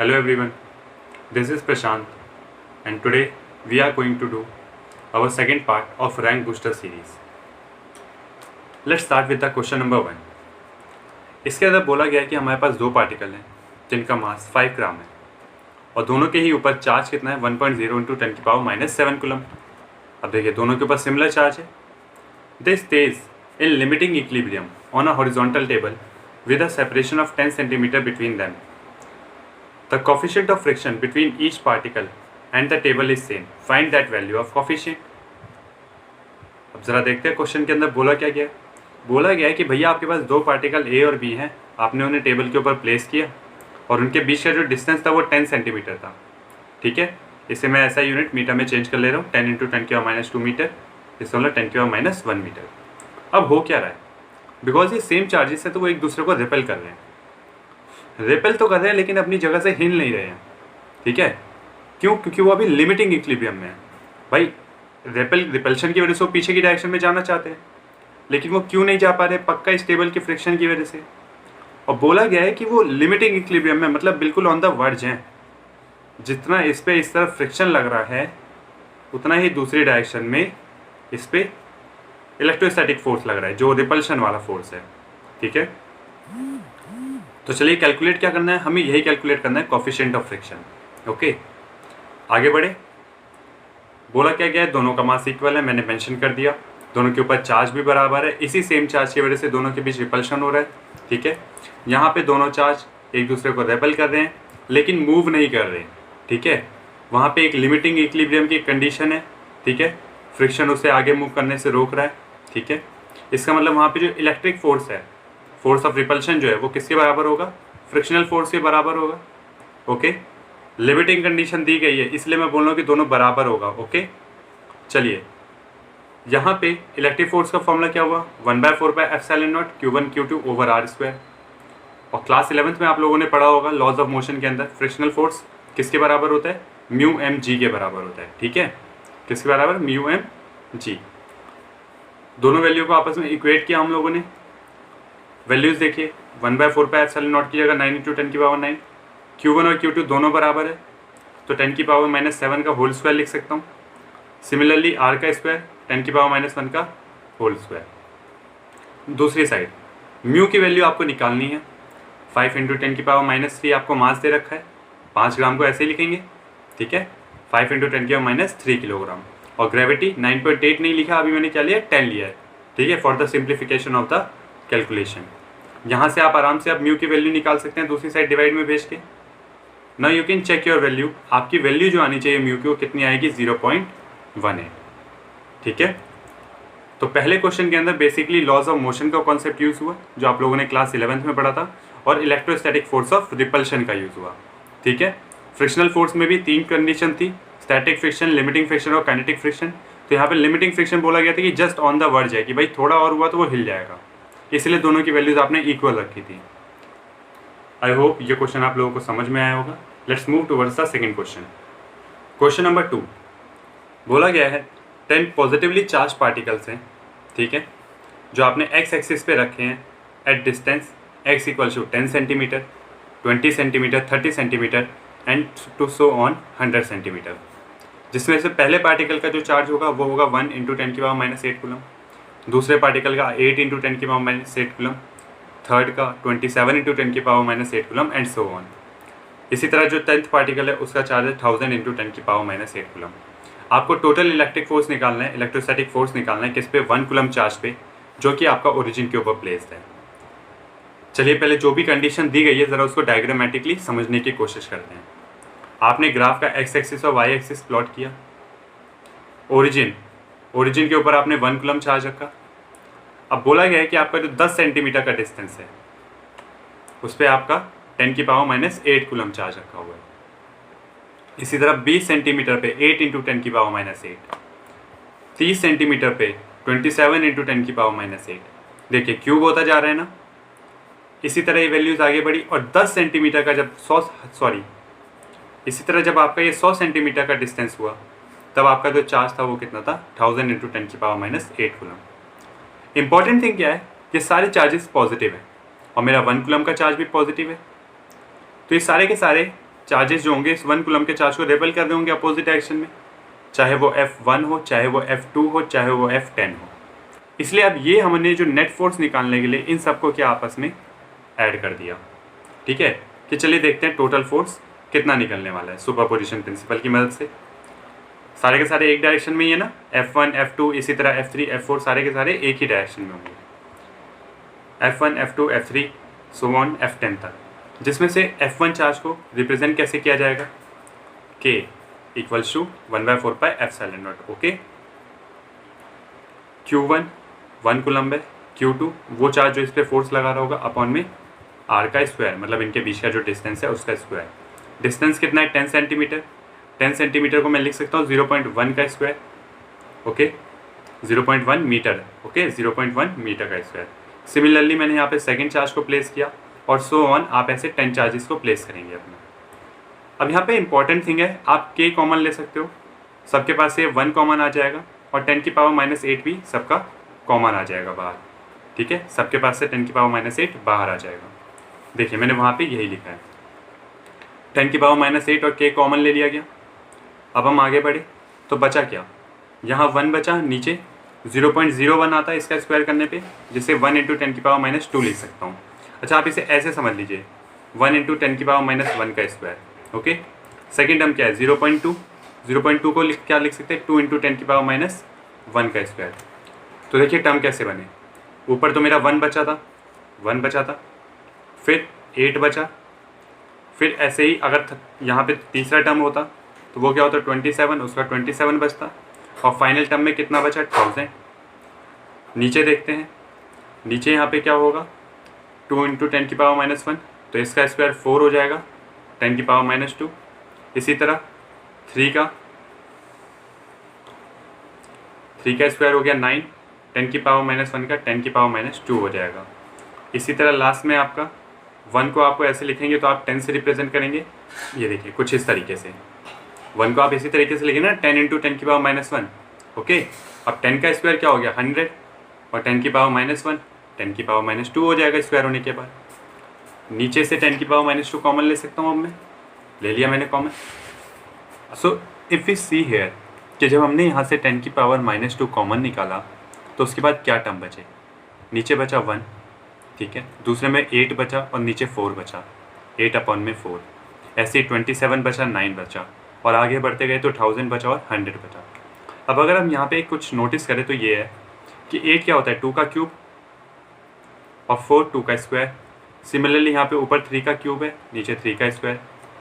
Hello everyone, this is Prashant and today we are going to do our second part of Rank Booster series. Let's start with the question number 1. इसके अंदर बोला गया है कि हमारे पास दो particle हैं जिनका मास 5 ग्राम है और दोनों के ही ऊपर चार्ज कितना है 1.0 × 10⁻⁷ कूलम. अब देखिए दोनों के ऊपर सिमिलर चार्ज है. They stage in limiting equilibrium on a horizontal table with a separation of 10 cm between them. The coefficient of friction between each particle and the table is same. Find that value of coefficient. अब जरा देखते हैं question के अंदर बोला क्या गया. बोला गया है कि भैया आपके पास दो पार्टिकल ए और बी हैं, आपने उन्हें टेबल के ऊपर प्लेस किया और उनके बीच का जो डिस्टेंस था वो 10 सेंटीमीटर था. ठीक है, इसे मैं ऐसा यूनिट मीटर में चेंज कर ले रहा हूँ. 10 × 10⁻² मीटर, इससे मतलब 10⁻⁻1 मीटर. अब हो क्या रहा है, बिकॉज ये सेम चार्जेस है तो वो एक दूसरे को रिपेल कर रहे हैं. रिपेल तो कर रहे हैं लेकिन अपनी जगह से हिल नहीं रहे हैं. ठीक है, क्यों? क्योंकि वो अभी लिमिटिंग इक्विलिब्रियम में है. भाई रिपल्शन की वजह से वो पीछे की डायरेक्शन में जाना चाहते हैं लेकिन वो क्यों नहीं जा पा रहे? पक्का इस टेबल की फ्रिक्शन की वजह से. और बोला गया है कि वो लिमिटिंग इक्विलिब्रियम में, मतलब बिल्कुल ऑन द वर्ज हैं. जितना इस पे इस तरफ फ्रिक्शन लग रहा है उतना ही दूसरी डायरेक्शन में इस पे इलेक्ट्रोस्टैटिक फोर्स लग रहा है जो रिपल्शन वाला फोर्स है. ठीक है, तो चलिए कैलकुलेट क्या करना है, हमें यही कैलकुलेट करना है कोएफिशिएंट ऑफ फ्रिक्शन. ओके, आगे बढ़े. बोला क्या गया है, दोनों का मास इक्वल है, मैंने मेंशन कर दिया. दोनों के ऊपर चार्ज भी बराबर है, इसी सेम चार्ज की वजह से दोनों के बीच रिपल्शन हो रहा है. ठीक है, यहाँ पे दोनों चार्ज एक दूसरे को रेपेल कर रहे हैं लेकिन मूव नहीं कर रहे. ठीक है, वहाँ पे एक लिमिटिंग इक्विलिब्रियम की कंडीशन है. ठीक है, फ्रिक्शन उसे आगे मूव करने से रोक रहा है. ठीक है, इसका मतलब वहाँ पे जो इलेक्ट्रिक फोर्स है, फोर्स ऑफ रिपल्शन जो है वो किसके बराबर होगा? फ्रिक्शनल फोर्स के बराबर होगा. ओके, लिमिटिंग कंडीशन दी गई है इसलिए मैं बोल रहा हूँ कि दोनों बराबर होगा. ओके, चलिए यहाँ पे इलेक्ट्रिक फोर्स का फॉर्मूला क्या हुआ? 1/4πε0 Q1 Q2 / r². और क्लास 11th में आप लोगों ने पढ़ा होगा लॉज ऑफ मोशन के अंदर फ्रिक्शनल फोर्स किसके बराबर होता है? μmg के बराबर होता है. ठीक है, किसके बराबर? μmg. दोनों वैल्यू को आपस में इक्वेट किया हम लोगों ने. वैल्यूज देखिए, 1/4πε0 की जगह 9 × 10⁻⁹. Q1 और Q2 दोनों बराबर है तो 10⁻⁻7 का होल स्क्वायर लिख सकता हूँ. सिमिलरली r का स्क्वायर 10⁻⁻1 का होल स्क्वायर. दूसरी साइड म्यू की वैल्यू आपको निकालनी है. 5 × 10⁻³ आपको मास दे रखा है. 5 ग्राम को ऐसे ही लिखेंगे. ठीक है, 5 × 10⁻³ किलोग्राम. और ग्रेविटी 9.8 नहीं लिखा, अभी मैंने क्या लिया? 10 लिया है. ठीक है, for the simplification of the calculation. यहाँ से आप आराम से आप म्यू की वैल्यू निकाल सकते हैं दूसरी साइड डिवाइड में भेज के. Now you can check your value. आपकी वैल्यू जो आनी चाहिए म्यू की वो कितनी आएगी? 0.18. ठीक है, तो पहले क्वेश्चन के अंदर बेसिकली लॉज ऑफ मोशन का कॉन्सेप्ट यूज हुआ जो आप लोगों ने क्लास 11th में पढ़ा था, और इलेक्ट्रोस्टैटिक फोर्स ऑफ रिपल्शन का यूज हुआ. ठीक है, फ्रिक्शनल फोर्स में भी 3 कंडीशन थी, स्टैटिक फ्रिक्शन, लिमिटिंग फ्रिक्शन और काइनेटिक फ्रिक्शन. तो यहाँ पे लिमिटिंग फ्रिक्शन बोला गया था कि जस्ट ऑन द वर्ज है, कि भाई थोड़ा और हुआ तो वो हिल जाएगा, इसलिए दोनों की वैल्यूज आपने इक्वल रखी थी. आई होप ये क्वेश्चन आप लोगों को समझ में आया होगा. Let's move towards the second question. Question number 2 बोला गया है 10 पॉजिटिवली चार्ज पार्टिकल्स हैं. ठीक है, जो आपने एक्स एक्सिस पे रखे हैं at distance x = 10 centimetre, 20 centimetre, 30 centimetre and to so on 100 centimetre. जिसमें से पहले पार्टिकल का जो चार्ज होगा वो होगा 1 × 10⁻⁸ कूलम, दूसरे पार्टिकल का 8 × 10⁻⁸ कूलम, थर्ड का 27 × 10⁻⁸ कूलम एंड सो ऑन. इसी तरह जो 10th पार्टिकल है उसका चार्ज है 1000 × 10⁻⁸ कूलम. आपको टोटल इलेक्ट्रिक फोर्स निकालना है, इलेक्ट्रोस्टैटिक फोर्स निकालना है किस पे? 1 कूलम चार्ज पे, जो कि आपका ओरिजिन के ऊपर प्लेस्ड है. चलिए पहले जो भी कंडीशन दी गई है ज़रा उसको डायग्रामेटिकली समझने की कोशिश करते हैं. आपने ग्राफ का एक्स एक्सिस और वाई एक्सिस प्लॉट किया. ओरिजिन के ऊपर आपने 1 कूलम चार्ज रखा. अब बोला गया है कि आपका जो 10 सेंटीमीटर का डिस्टेंस है उस पर आपका 10⁻⁸ कूलम चार्ज रखा हुआ है. इसी तरह 20 सेंटीमीटर पे 8 × 10⁻⁸, 30 सेंटीमीटर पे 27 × 10⁻⁸. देखिए क्यूब होता जा रहा है ना. इसी तरह ये वैल्यूज आगे बढ़ी और 10 सेंटीमीटर का जब इसी तरह जब आपका ये 100 सेंटीमीटर का डिस्टेंस हुआ तब आपका जो चार्ज था वो कितना था? 1000 × 10⁻⁸ कूलम. इंपॉर्टेंट थिंग क्या है, ये सारे चार्जेस पॉजिटिव हैं और मेरा 1 कूलम का चार्ज भी पॉजिटिव है. तो ये सारे के सारे चार्जेस जो होंगे इस 1 कूलम के चार्ज को रेपेल कर रहे होंगे अपोजिट डायरेक्शन में, चाहे वो F1 हो, चाहे वो F2 हो, चाहे वो F10 हो। इसलिए अब ये हमने जो नेट फोर्स निकालने के लिए इन सबको क्या आपस में ऐड कर दिया। ठीक है, कि चलिए देखते हैं टोटल फोर्स कितना निकलने वाला है सुपरपोजिशन प्रिंसिपल की मदद से। सारे के सारे एक डायरेक्शन में ही है ना, F1 F2 इसी तरह F3 F4 सारे के सारे एक ही डायरेक्शन में होंगे, F1 F2 F3 so on F10 तक, जिसमें से F1 चार्ज को रिप्रेजेंट कैसे किया जाएगा, K equals to 1/4 pi epsilon nought. Okay, Q1 1 coulomb है, Q2 वो चार्ज जो इस पर फोर्स लगा रहा होगा अपॉन में R का स्क्वायर, मतलब इनके बीच का जो डिस्टेंस है उसका स्क्वायर। डिस्टेंस कितना है 10 सेंटीमीटर, 10 सेंटीमीटर को मैं लिख सकता हूँ 0.1 का square. Okay, 0.1 metre, okay 0.1 metre का स्क्वायर। सिमिलरली मैंने यहाँ पे सेकंड चार्ज को प्लेस किया और सो ऑन आप ऐसे 10 चार्जेस को प्लेस करेंगे अपना। अब यहाँ पे इंपॉर्टेंट थिंग है, आप K कॉमन ले सकते हो, सबके पास से 1 कॉमन आ जाएगा और 10⁻⁸ भी सबका कॉमन आ जाएगा बाहर। ठीक है, सबके पास से 10⁻⁸ बाहर आ जाएगा। देखिए मैंने वहाँ पे यही लिखा है, 10⁻⁸ और K कॉमन ले लिया गया। अब हम आगे बढ़े तो बचा क्या, यहाँ 1 बचा, नीचे 0.01 आता है इसका स्क्वायर करने पे, जिसे 1 × 10⁻² लिख सकता हूँ। अच्छा आप इसे ऐसे समझ लीजिए 1 × 10⁻1 का स्क्वायर। ओके, सेकेंड टर्म क्या है 0.2, 0.2 को क्या लिख सकते हैं 2 × 10⁻1 का स्क्वायर। तो देखिए टर्म कैसे बने, ऊपर तो मेरा 1 बचा था, फिर 8 बचा, फिर ऐसे ही अगर यहाँ पे तीसरा टर्म होता तो वो क्या होता 27, उसका 27 बचता, और फाइनल टर्म में कितना बचा 1000। नीचे देखते हैं, नीचे यहाँ पे क्या होगा 2 × 10⁻1, तो इसका स्क्वायर 4 हो जाएगा 10⁻²। इसी तरह 3 का स्क्वायर हो गया 9, 10⁻1 का 10⁻² हो जाएगा। इसी तरह लास्ट में आपका 1 को आपको ऐसे लिखेंगे तो आप 10 से रिप्रेजेंट करेंगे, ये देखिए कुछ इस तरीके से। 1 को आप इसी तरीके से लिखेंगे ना 10 × 10⁻1। ओके, अब 10 का स्क्वायर क्या हो गया 100 और 10⁻1 10⁻² हो जाएगा स्क्वायर होने के बाद। नीचे से 10⁻² कॉमन ले सकता हूँ, अब मैं ले लिया मैंने common. So if we see here कि जब हमने यहाँ से 10⁻² कॉमन निकाला तो उसके बाद क्या टर्म बचे, नीचे बचा 1, ठीक है, दूसरे में 8 बचा और नीचे 4 बचा, 8/4, ऐसे ही 27 बचा, 9 बचा, और आगे बढ़ते गए तो 1000 बचा और 100 बचा। अब अगर हम यहाँ पे कुछ नोटिस करें तो ये है कि 8 क्या होता है 2 का क्यूब और 4 2 का स्क्वायर। सिमिलरली यहाँ पे ऊपर 3 का क्यूब है, नीचे 3 का स्क्वायर।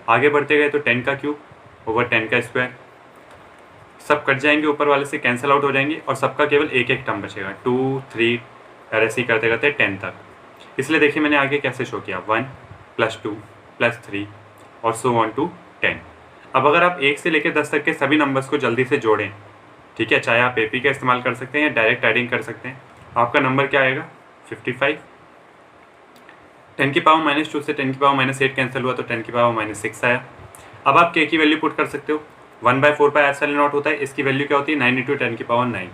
आगे बढ़ते गए तो 10 का क्यूब ओवर 10 का स्क्वायर। सब कट जाएंगे, ऊपर वाले से कैंसिल आउट हो जाएंगे और सबका केवल एक एक टर्म बचेगा 2 3 ऐसे ही करते करते 10 तक। इसलिए देखिए मैंने आगे कैसे शो किया 1 + 2 + 3 और सो ऑन टू 10। अब अगर आप 1 से लेकर 10 तक के सभी नंबर्स को जल्दी से जोड़ें, ठीक है, चाहे आप एपी का इस्तेमाल कर सकते हैं या डायरेक्ट एडिंग कर सकते हैं, आपका नंबर क्या आएगा 55। 10⁻² से 10⁻8 कैंसिल हुआ तो 10⁻6 आया। अब आप के की वैल्यू पुट कर सकते हो, 1/4 पाई एप्सिलॉन नॉट होता है, इसकी वैल्यू क्या होती है 9 × 10⁹।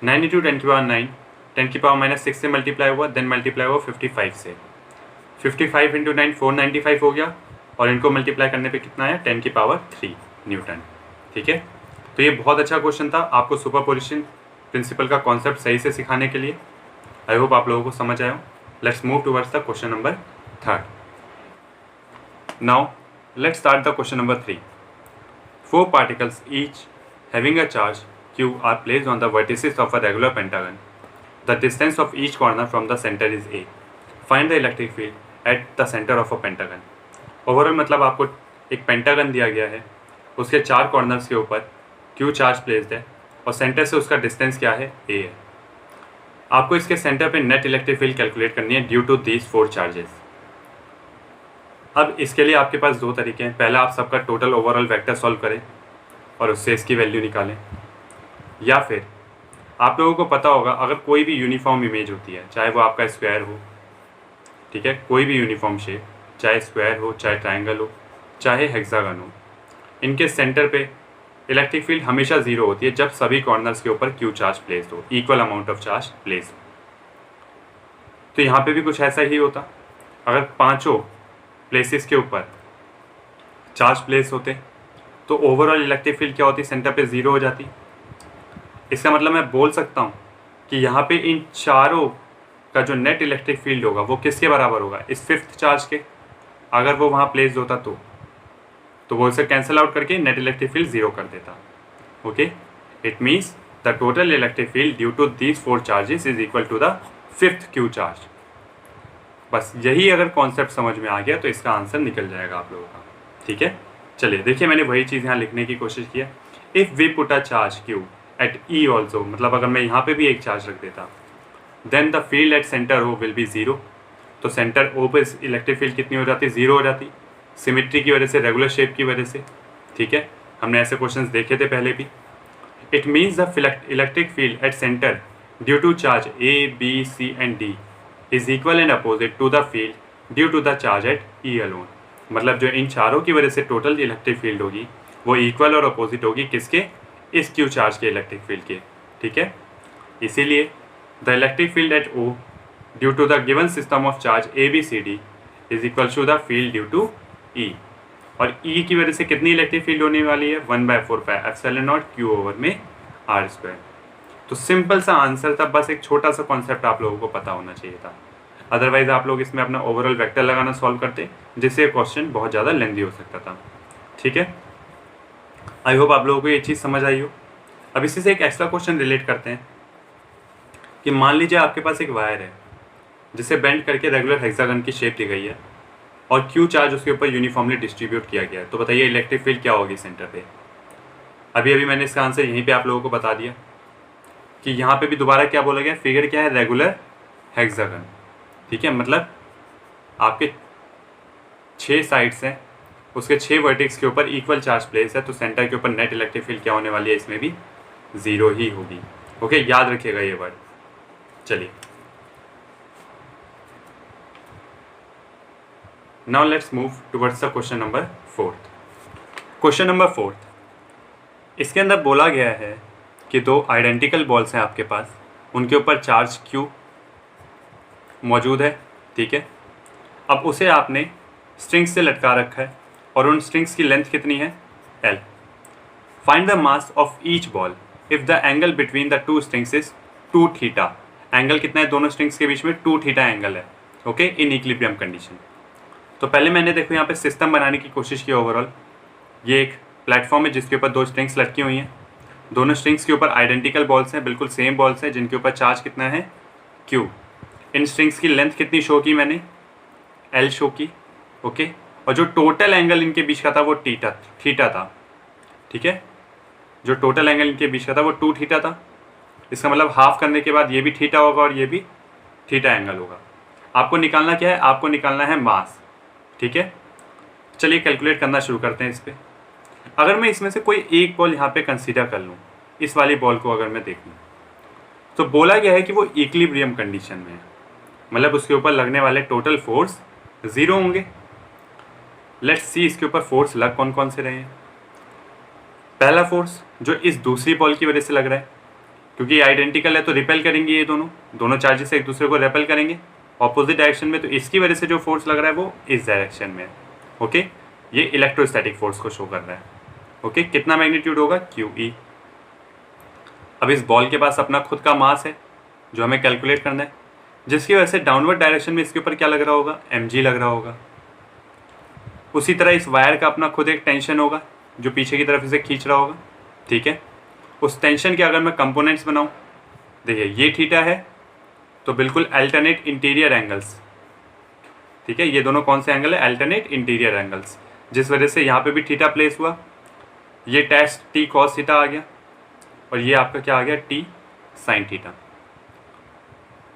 9 × 10⁹ 10⁻6 से मल्टीप्लाई हुआ, देन मल्टीप्लाई हुआ 55 से। 55 × 9 495 हो गया, और इनको मल्टीप्लाई करने पे कितना आया 10⁻³ न्यूटन। ठीक है, तो ये बहुत अच्छा क्वेश्चन था आपको सुपरपोजिशन प्रिंसिपल का कॉन्सेप्ट सही से सिखाने के लिए। आई होप आप लोगों को समझ आया हो। Let's move towards the question number 3rd। Now let's start the question number 3। 4 particles each having a charge q are placed on the vertices of a regular pentagon. The distance of each corner from the center is a. Find the electric field at the center of a pentagon. Overall मतलब आपको एक pentagon दिया गया है, उसके 4 corners के ऊपर q charge placed है और सेंटर से उसका डिस्टेंस क्या है a है। आपको इसके सेंटर पे नेट इलेक्ट्रिक फील्ड कैलकुलेट करनी है ड्यू टू दीज 4 चार्जेस। अब इसके लिए आपके पास 2 तरीके हैं, पहला आप सबका टोटल ओवरऑल वेक्टर सॉल्व करें और उससे इसकी वैल्यू निकालें, या फिर आप लोगों को पता होगा अगर कोई भी यूनिफॉर्म इमेज होती है, चाहे वो आपका स्क्वायर हो, ठीक है, कोई भी यूनिफॉर्म शेप, चाहे स्क्वायर हो, चाहे ट्रायंगल हो, चाहे हेक्सागन हो, इनके सेंटर पे इलेक्ट्रिक फील्ड हमेशा 0 होती है जब सभी कॉर्नर्स के ऊपर क्यू चार्ज प्लेस्ड हो, equal amount of charge placed हो। तो यहाँ पे भी कुछ ऐसा ही होता, अगर 5 प्लेसेस के ऊपर चार्ज प्लेस होते तो ओवरऑल इलेक्ट्रिक फील्ड क्या होती, सेंटर पे 0 हो जाती। इसका मतलब मैं बोल सकता हूँ कि यहाँ पे इन चारों का जो नेट इलेक्ट्रिक फील्ड होगा वो किसके बराबर होगा, इस फिफ्थ चार्ज के। अगर वो वहाँ प्लेस होता तो वो इसे कैंसिल आउट करके नेट इलेक्ट्रिक फील्ड 0 कर देता। Okay, it means the total electric field due to these 4 charges is equal to the fifth Q charge. बस यही अगर कॉन्सेप्ट समझ में आ गया तो इसका आंसर निकल जाएगा आप लोगों का। ठीक है, चलिए देखिए मैंने वही चीज़ यहाँ लिखने की कोशिश किया। If we put a charge Q at E also, मतलब अगर मैं यहाँ पे भी एक चार्ज रख देता, then the field at centre O will be 0। तो सेंटर ओ पे इलेक्ट्रिक फील्ड कितनी हो जाती, 0 हो जाती, सिमेट्री की वजह से, रेगुलर शेप की वजह से। ठीक है, हमने ऐसे क्वेश्चंस देखे थे पहले भी। It means the electric field at centre due to charge A B C and D is equal and opposite to the field due to the charge at E alone. मतलब जो इन चारों की वजह से टोटल इलेक्ट्रिक फील्ड होगी वो equal और opposite होगी किसके, इस क्यू चार्ज के इलेक्ट्रिक फील्ड के। ठीक है, इसीलिए the electric field at O due to the given system of charge A B C D is equal to the field due to E. और ई की वजह से कितनी इलेक्ट्रिक फील्ड होने वाली है, 1/4πε0 क्यू ओवर में आर स्क्वायर। तो सिंपल सा आंसर था, बस एक छोटा सा कॉन्सेप्ट आप लोगों को पता होना चाहिए था। अदरवाइज आप लोग इसमें अपना ओवरऑल वेक्टर लगाना सॉल्व करते, जिससे क्वेश्चन बहुत ज़्यादा लेंदी हो सकता था। ठीक है, आई होप आप लोगों को ये चीज़ समझ आई हो। अब इसी से एक एक्स्ट्रा क्वेश्चन रिलेट करते हैं कि मान लीजिए आपके पास एक वायर है जिसे बेंड करके रेगुलर हेक्सागन की शेप दी गई है और क्यू चार्ज उसके ऊपर यूनिफॉर्मली डिस्ट्रीब्यूट किया गया है। तो बताइए इलेक्ट्रिक फील्ड क्या होगी सेंटर पे। अभी मैंने इसका आंसर यहीं पे आप लोगों को बता दिया कि यहाँ पे भी दोबारा क्या बोला गया, फिगर क्या है, रेगुलर हेक्सागन। ठीक है, मतलब आपके 6 साइड्स हैं, उसके 6 वर्टेक्स के ऊपर इक्वल चार्ज प्लेस है, तो सेंटर के ऊपर नेट इलेक्ट्रिक फील्ड क्या होने वाली है, इसमें भी 0 ही होगी। ओके, याद रखिएगा ये वर्ड। चलिए now let's move towards the question number 4। Question number 4, इसके अंदर बोला गया है कि 2 आइडेंटिकल बॉल्स हैं आपके पास, उनके ऊपर चार्ज Q मौजूद है। ठीक है, अब उसे आपने स्ट्रिंग्स से लटका रखा है और उन स्ट्रिंग्स की लेंथ कितनी है, L। Find the mass of each ball if the angle between the 2 strings is 2 theta. Angle कितना है दोनों स्ट्रिंग्स के बीच में, 2 थीटा एंगल है। Okay, in equilibrium condition. तो पहले मैंने देखो यहाँ पे सिस्टम बनाने की कोशिश की ओवरऑल। ये एक प्लेटफॉर्म है जिसके ऊपर 2 स्ट्रिंग्स लटकी हुई हैं, दोनों स्ट्रिंग्स के ऊपर आइडेंटिकल बॉल्स हैं, बिल्कुल सेम बॉल्स हैं, जिनके ऊपर चार्ज कितना है, Q। इन स्ट्रिंग्स की लेंथ कितनी शो की मैंने, L शो की। ओके, और जो टोटल एंगल इनके बीच का था वो थीटा था। ठीक है, जो टोटल एंगल इनके बीच का था वो 2 थीटा था। इसका मतलब हाफ करने के बाद ये भी थीटा होगा और ये भी थीटा एंगल होगा। आपको निकालना क्या है, आपको निकालना है मास। ठीक है, चलिए कैलकुलेट करना शुरू करते हैं इस पर। अगर मैं इसमें से कोई एक बॉल यहाँ पे कंसीडर कर लूँ, इस वाली बॉल को अगर मैं देख लूँ, तो बोला गया है कि वो इक्विलिब्रियम कंडीशन में है, मतलब उसके ऊपर लगने वाले टोटल फोर्स 0 होंगे। लेट्स सी इसके ऊपर फोर्स लग कौन कौन से रहे हैं। पहला फोर्स जो इस दूसरी बॉल की वजह से लग रहा है, क्योंकि ये आइडेंटिकल है तो रिपेल करेंगे, ये दोनों चार्जेस एक दूसरे को रिपेल करेंगे ऑपोजिट डायरेक्शन में, तो इसकी वजह से जो फोर्स लग रहा है वो इस डायरेक्शन में है। ओके, ये इलेक्ट्रोस्टैटिक फोर्स को शो कर रहा है। ओके, कितना मैग्नीट्यूड होगा, QE। अब इस बॉल के पास अपना खुद का मास है जो हमें कैलकुलेट करना है, जिसकी वजह से डाउनवर्ड डायरेक्शन में इसके ऊपर क्या लग रहा होगा, mg लग रहा होगा। उसी तरह इस वायर का अपना खुद एक टेंशन होगा जो पीछे की तरफ इसे खींच रहा होगा। ठीक है, उस टेंशन के अगर मैं कंपोनेंट्स बनाऊं, देखिए ये थीटा है तो बिल्कुल अल्टरनेट इंटीरियर एंगल्स। ठीक है, ये दोनों कौन से एंगल है, अल्टरनेट इंटीरियर एंगल्स, जिस वजह से यहाँ पे भी थीटा प्लेस हुआ। ये टेस्ट T cos थीटा आ गया और ये आपका क्या आ गया, T sin थीटा।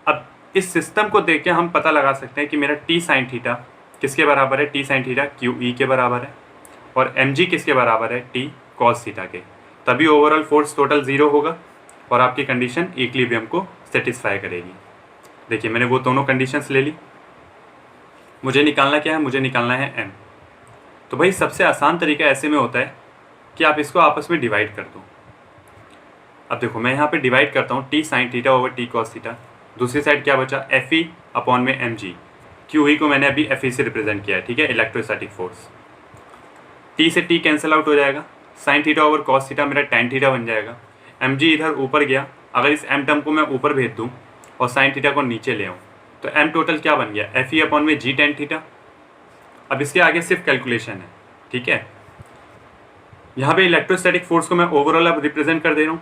अब इस सिस्टम को देख के हम पता लगा सकते हैं कि मेरा T sin थीटा किसके बराबर है, T sin थीटा QE के बराबर है, और mg किसके बराबर है, T cos थीटा के। तभी ओवरऑल फोर्स टोटल 0 होगा और आपकी कंडीशन इक्विलिब्रियम को सेटिस्फाई करेगी। देखिए मैंने वो दोनों कंडीशंस ले ली। मुझे निकालना क्या है, मुझे निकालना है m। तो भाई सबसे आसान तरीका ऐसे में होता है कि आप इसको आपस में डिवाइड कर दो। अब देखो मैं यहाँ पे डिवाइड करता हूँ T sin theta over T cos theta. दूसरी साइड क्या बचा, FE अपॉन में mg। QE को मैंने अभी FE से रिप्रेजेंट किया है। ठीक है, इलेक्ट्रोस्टैटिक फोर्स। टी से टी कैंसिल आउट हो जाएगा, sine theta over cos theta मेरा टैन थीटा बन जाएगा। एम जी इधर ऊपर गया, अगर इस एम टर्म को मैं ऊपर भेज दूँ और साइन थीटा को नीचे ले आऊँ तो एम टोटल क्या बन गया, एफ ई अपॉन में जी टैन थीटा। अब इसके आगे सिर्फ कैलकुलेशन है, ठीक है। यहाँ पे इलेक्ट्रोस्टैटिक फोर्स को मैं ओवरऑल अब रिप्रेजेंट कर दे रहा हूँ।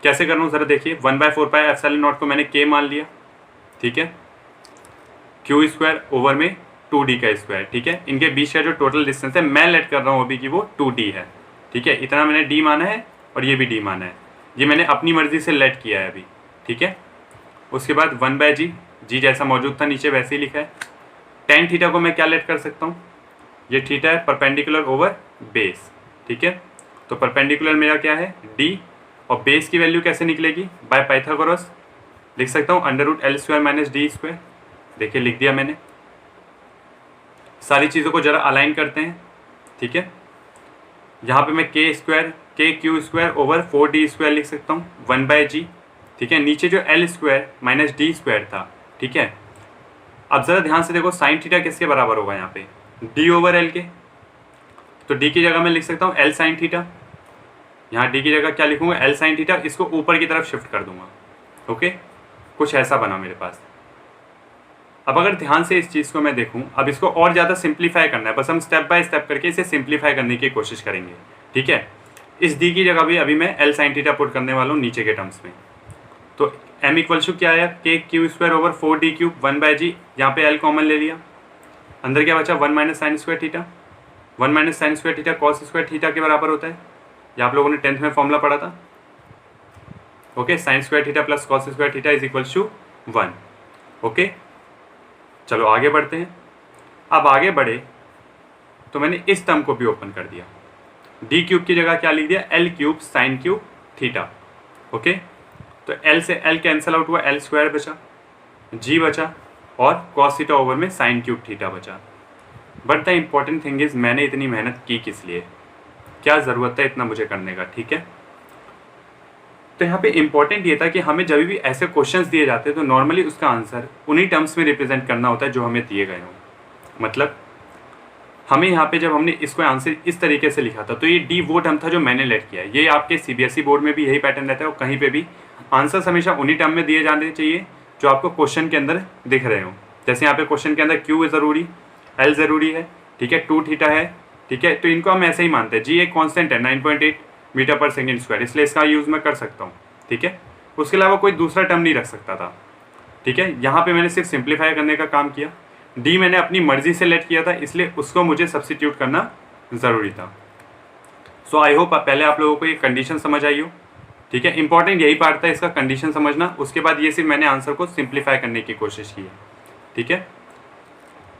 कैसे कर रहा हूँ ज़रा देखिए, 1/4 एप्सिलॉन नॉट को मैंने के मान लिया, ठीक है, क्यू स्क्वायर ओवर में 2d का स्क्वायर, ठीक है। इनके बीच का जो टोटल डिस्टेंस है मैं लेट कर रहा हूँ अभी कि वो 2d है, ठीक है। इतना मैंने d माना है और ये भी d माना है, ये मैंने अपनी मर्जी से लेट किया है अभी, ठीक है। उसके बाद 1/g, g जैसा मौजूद था नीचे वैसे ही लिखा है। टेन थीटा को मैं क्या लेट कर सकता हूँ, ये थीटा है परपेंडिकुलर ओवर बेस, ठीक है। तो परपेंडिकुलर मेरा क्या है d, और बेस की वैल्यू कैसे निकलेगी, बाय पाइथागोरस लिख सकता हूँ √L² - d²। देखिए लिख दिया मैंने। सारी चीज़ों को जरा अलाइन करते हैं, ठीक है। यहाँ पे मैं k² ओवर 4d² लिख सकता हूँ 1/g, ठीक है। नीचे जो L² - d² था, ठीक है। अब ज़रा ध्यान से देखो साइन थीटा किसके बराबर होगा यहाँ पे, d ओवर L के। तो d की जगह मैं लिख सकता हूँ L साइन थीटा, यहाँ d की जगह क्या लिखूंगा L साइन थीटा, इसको ऊपर की तरफ शिफ्ट कर दूंगा, ओके। कुछ ऐसा बना मेरे पास। अब अगर ध्यान से इस चीज़ को मैं देखूं, अब इसको और ज़्यादा सिंप्लीफाई करना है, बस हम स्टेप बाय स्टेप करके इसे सिंप्लीफाई करने की कोशिश करेंगे, ठीक है। इस डी की जगह भी अभी मैं L साइन थीटा पुट करने वाला हूँ नीचे के टर्म्स में। तो m इक्वल टू क्या आया, k² ओवर 4d³ 1/g, यहाँ पे L कॉमन ले लिया, अंदर क्या बचा 1 - sin² theta. 1 - sin² theta cos² theta के बराबर होता है, ये आप लोगों ने 10th में फॉर्मूला पढ़ा था, okay. sin² theta plus cos² theta is equal to 1, okay. चलो आगे बढ़ते हैं। अब आगे बढ़े तो मैंने इस टर्म को भी ओपन कर दिया, d³ की जगह क्या लिख दिया L³ sin³ थीटा, ओके। तो L से L कैंसिल आउट हुआ, L² बचा, g बचा और cos थीटा ओवर में sin³ थीटा बचा। But the important thing is मैंने इतनी मेहनत की किस लिए, क्या ज़रूरत है इतना मुझे करने का, ठीक है। तो यहाँ पे इम्पॉर्टेंट ये था कि हमें जब भी ऐसे क्वेश्चंस दिए जाते हैं तो नॉर्मली उसका आंसर उन्हीं टर्म्स में रिप्रेजेंट करना होता है जो हमें दिए गए हों। मतलब हमें यहाँ पे जब हमने इसको आंसर इस तरीके से लिखा था तो ये डी वो टर्म था जो मैंने लेट किया। ये आपके सीबीएसई बोर्ड में भी यही पैटर्न रहता है और कहीं पे भी आंसर्स हमेशा उन्हीं टर्म में दिए जाने चाहिए जो आपको क्वेश्चन के अंदर दिख रहे हो। जैसे यहाँ पे क्वेश्चन के अंदर क्यू ज़रूरी, एल ज़रूरी है, ठीक है, 2 थीटा है, ठीक है। तो इनको हम ऐसे ही मानते हैं। जी एक कॉन्स्टेंट है 9.8 मीटर पर सेकेंड स्क्वायर, इसलिए इसका यूज़ मैं कर सकता हूँ, ठीक है। उसके अलावा कोई दूसरा टर्म नहीं रख सकता था, ठीक है। यहाँ पे मैंने सिर्फ सिंप्लीफाई करने का काम किया। डी मैंने अपनी मर्जी से लेट किया था, इसलिए उसको मुझे सब्स्टिट्यूट करना ज़रूरी था। सो आई होप पहले आप लोगों को ये कंडीशन समझ आई हो, ठीक है। इंपॉर्टेंट यही पार्ट था इसका, कंडीशन समझना। उसके बाद ये सिर्फ मैंने आंसर को सिंप्लीफाई करने की कोशिश की है, ठीक है।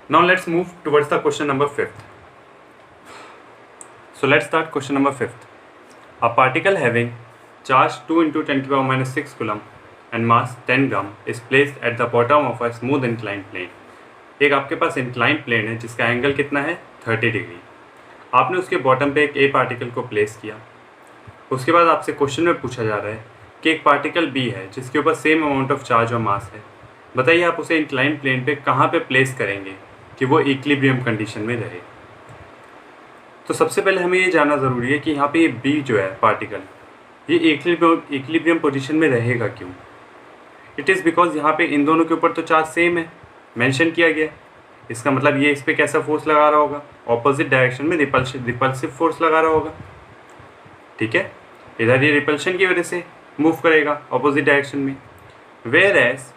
Now let's move towards the question number 5th। So let's start question number 5th। A particle having charge 2 × 10⁻⁶ coulomb and mass 10 gram is placed at the bottom of a smooth inclined plane। एक आपके पास inclined plane है जिसका angle कितना है 30 degree. आपने उसके bottom पे एक ए पार्टिकल को प्लेस किया। उसके बाद आपसे क्वेश्चन में पूछा जा रहा है कि एक पार्टिकल बी है जिसके ऊपर सेम अमाउंट ऑफ चार्ज और मास है। बताइए आप उसे इंक्लाइंड प्लेन पे कहाँ पे प्लेस करेंगे कि वो इक्विलिब्रियम कंडीशन में रहे। तो सबसे पहले हमें ये जानना ज़रूरी है कि यहाँ पे ये बी जो है पार्टिकल, ये इक्विलिब्रियम पोजीशन में रहेगा क्यों। इट इज़ बिकॉज यहाँ पे इन दोनों के ऊपर तो चार्ज सेम है, मेंशन किया गया है। इसका मतलब ये इस पर कैसा फोर्स लगा रहा होगा, ऑपोजिट डायरेक्शन में रिपल्सिव फोर्स लगा रहा होगा, ठीक है। इधर ये रिपल्शन की वजह से मूव करेगा ऑपोजिट डायरेक्शन में, वेयर एज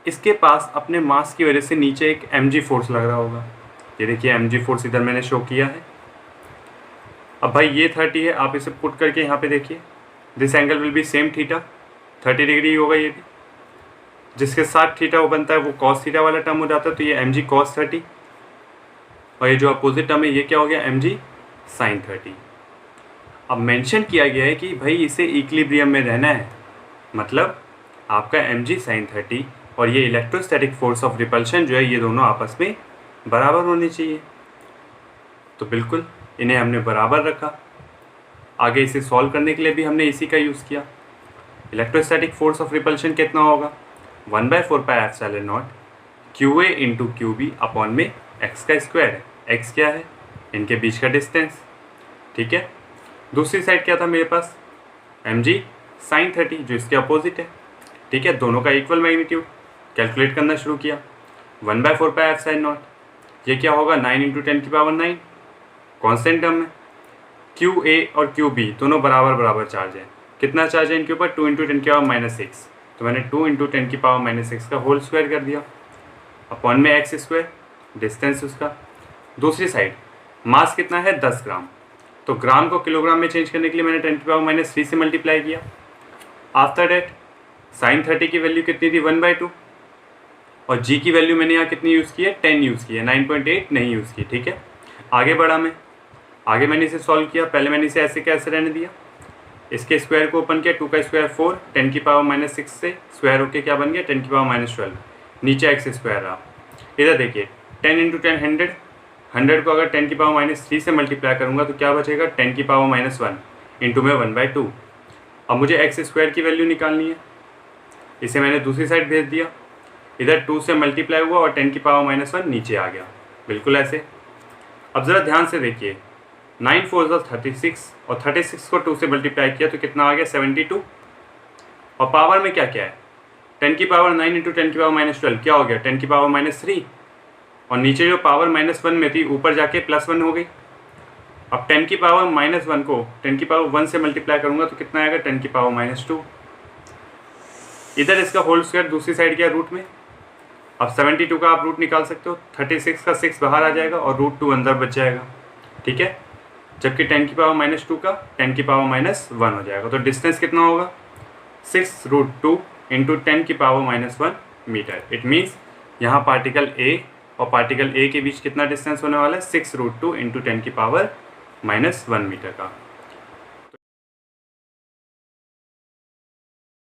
इसके पास अपने मास की वजह से नीचे एक mg फोर्स लग रहा होगा। ये देखिए mg फोर्स इधर मैंने शो किया है। अब भाई ये 30 है, आप इसे पुट करके यहाँ पे देखिए, this angle will be same theta, 30 degree होगा ये भी। जिसके साथ थीटा वो बनता है वो cos थीटा वाला टर्म हो जाता है, तो ये mg cos 30 और ये जो अपोजिट टर्म है ये क्या हो गया mg sin 30। अब मेंशन किया गया है कि भाई इसे इक्विलिब्रियम में रहना है, मतलब आपका mg sin 30 और ये इलेक्ट्रोस्टैटिक फोर्स ऑफ रिपल्शन जो है ये दोनों आपस में बराबर होने चाहिए। तो बिल्कुल इन्हें हमने बराबर रखा। आगे इसे सॉल्व करने के लिए भी हमने इसी का यूज़ किया। इलेक्ट्रोस्टैटिक फोर्स ऑफ रिपल्शन कितना होगा 1/4πε0 QA × QB अपॉन में x का स्क्वायर है। x क्या है इनके बीच का डिस्टेंस, ठीक है। दूसरी साइड क्या था मेरे पास, mg sin 30 जो इसके अपोजिट है, ठीक है। दोनों का इक्वल मैग्नीट्यूड, कैलकुलेट करना शुरू किया। 1/4 पाई एफ साइन नॉट, ये क्या होगा 9 × 10⁹, कॉन्स्टेंट टर्म है। QA और QB दोनों बराबर बराबर चार्ज है। कितना चार्ज है इनके ऊपर, 2 × 10⁻6, तो मैंने 2 × 10⁻6 का होल स्क्वायर कर दिया अपॉन में x², डिस्टेंस उसका। दूसरी साइड मास कितना है 10 ग्राम, तो ग्राम को किलोग्राम में चेंज करने के लिए मैंने 10⁻³ से मल्टीप्लाई किया। आफ्टर डेट sin 30 की वैल्यू कितनी थी 1/2, और g की वैल्यू मैंने यहाँ कितनी यूज़ की है 10 यूज़ की है, 9.8 नहीं यूज़ की, ठीक है। आगे बढ़ा मैं, आगे मैंने इसे सॉल्व किया। पहले मैंने इसे ऐसे कैसे रहने दिया, इसके स्क्वायर को ओपन किया, 2 का स्क्वायर 4, 10⁻6 से स्क्वायर होके क्या बन गया 10⁻12, नीचे x² रहा। इधर देखिए 10 × 10 100, 100 को अगर 10⁻³ से मल्टीप्लाई करूँगा तो क्या बचेगा 10⁻1 इंटू में 1/2। अब मुझे x² की वैल्यू निकालनी है, इसे मैंने दूसरी साइड भेज दिया, इधर 2 से मल्टीप्लाई हुआ और 10⁻1 नीचे आ गया, बिल्कुल ऐसे। अब ज़रा ध्यान से देखिए, 9 4 36 और 36 को 2 से मल्टीप्लाई किया तो कितना आ गया 72, और पावर में क्या क्या है 10⁻9 × 10⁻12 क्या हो गया 10⁻3, और नीचे जो पावर -1 में थी ऊपर जाके +1 हो गई। अब 10⁻1 को 10⁻1 से मल्टीप्लाई करूँगा तो कितना आएगा 10⁻2। इधर इसका होल स्क्वायर दूसरी साइड गया रूट में। अब 72 का आप रूट निकाल सकते हो, 36 का 6 बाहर आ जाएगा और √2 अंदर बच जाएगा, ठीक है। जबकि 10⁻2 का 10⁻1 हो जाएगा, तो डिस्टेंस कितना होगा 6√2 × 10⁻1 मीटर। इट मीन्स यहाँ पार्टिकल A और पार्टिकल A के बीच कितना डिस्टेंस होने वाला है 6√2 × 10⁻1 मीटर का।